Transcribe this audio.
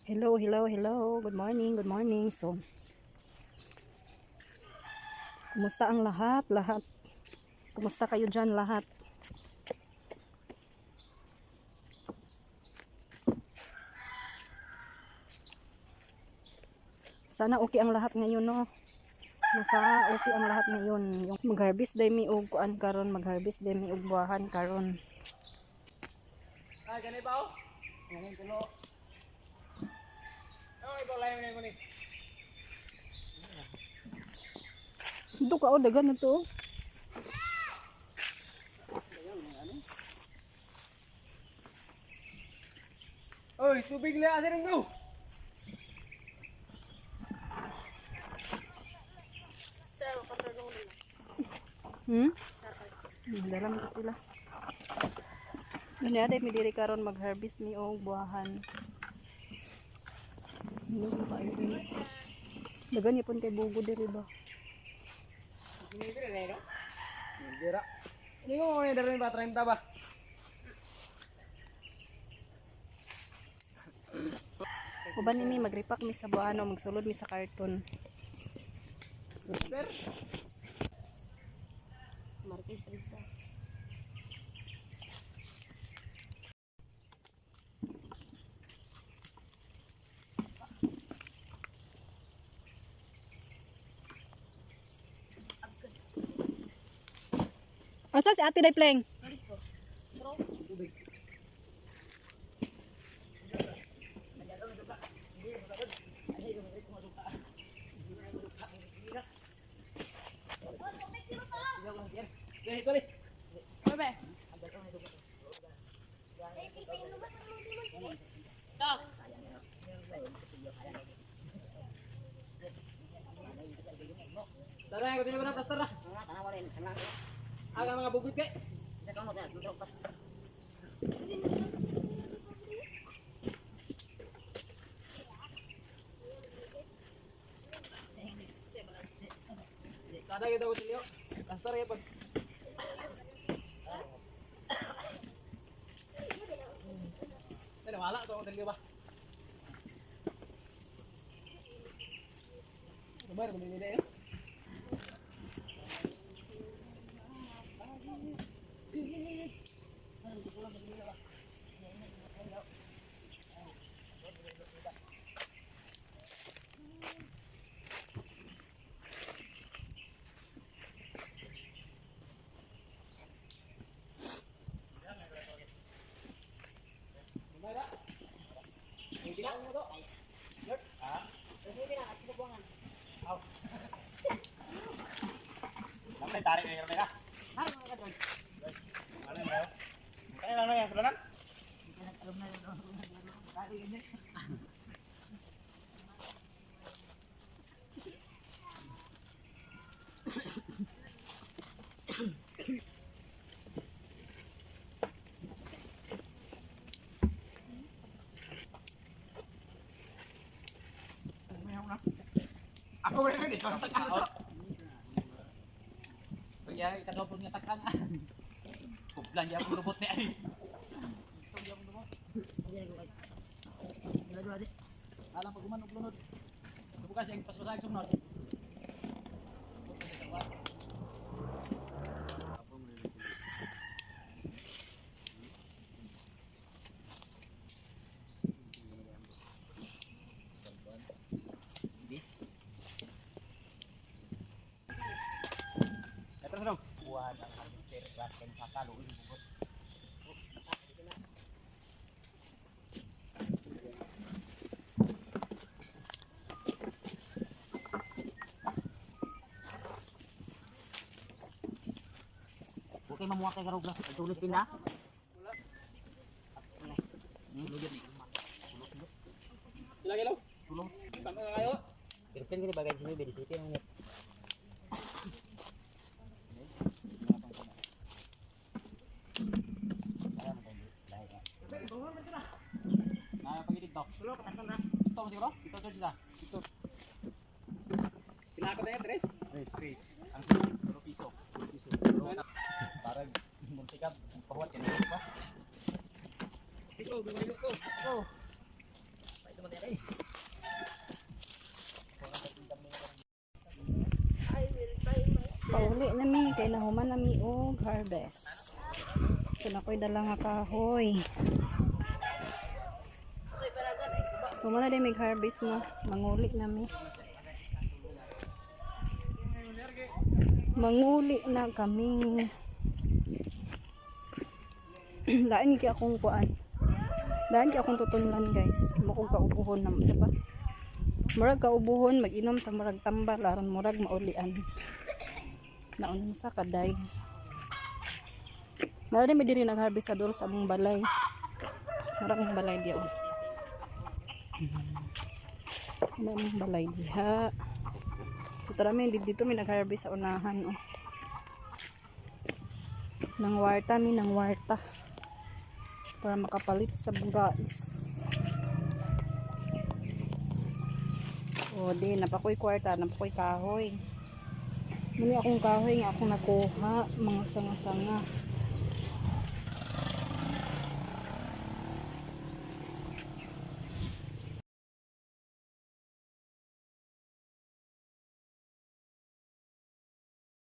Hello, hello, hello. Good morning, good morning. So, kumusta ang lahat? Lahat. Kumusta kayo dyan lahat? Sana okay ang lahat ngayon, no? Nasa okay ang lahat ngayon. Yung mag-harvest day mi og kuan karon, mag-harvest day mi og buwahan karon. Ah, ganito ba? Ngayon tulo. Oh, ito layo mo ni. Dito ka o dagan na to. Oy, tubig na asa rin go. Dalam ko sila. Nangyari mi diri karon mag-harvest mi og buwahan. Dagan ni pun kay bugo diri ba. Ini dire na no? Dira. Ini ko ngayon dari ba 30 ba? Uban nimi magripak mi sa buano, magsulod mi sa karton. Sir, Market rita. Asa si Ate Daypleng? tubig. Ito ni. Bebe. Dok. Tara, ko din ba pastor na? Aga mga bubit kay. Kada kita ko silyo. Pastor ya pag. Tara wala to ang silyo ba? Kumar ko din eh. Nampak tarik ni mereka. Ano na yun? Kaya lang na yan, sulanan? Ako ba yun? Ikaw ang tag-out. Kaya ikadobol nga takang. Kuplan niya ang robot niya. Isang niya ang robot. Alam pag umanog lunod. Subukan siya pas-pasag sumunod. Terus dong. Buat ang harvester rasen sakalo ini bubut. Oke memuat kay karugla. Tulis din na. Sila kilo? Tulong. Tama ka kayo? Kirpen gini bagay sini bedi siti ang nah, pagi dito. Tulo ka tanton na. Ito mo siguro? Ito to sila. Ito. Sila ko tayo, Tres? Tres. Ang 2 piso. 2 piso. Para muntikab ang pahuat yan pa. Ito, gawin ko. Oh. Ito mo tayo. manguli nami kay nahuman nami og harvest. So nakoy dala nga kahoy. So muna din may harvest na manguli nami. Manguli na kami. Lain kay akong kuan. Lain kay akong tutunlan guys. Mukog kaubuhon na sa pa. Murag kaubuhon mag-inom sa murag tambal aron murag maulian. Naon sa kaday. Nara may diri nag-harvest sa dul sa among balay. Murag ang balay diya. Ano ang balay diha. So tara mi dito may nag-harvest sa unahan oh. Nang warta mi nang warta. Para makapalit sa bugais. O di napakoy kwarta, napakoy kahoy. Muni akong kahoy nga akong nakuha, mga sanga-sanga.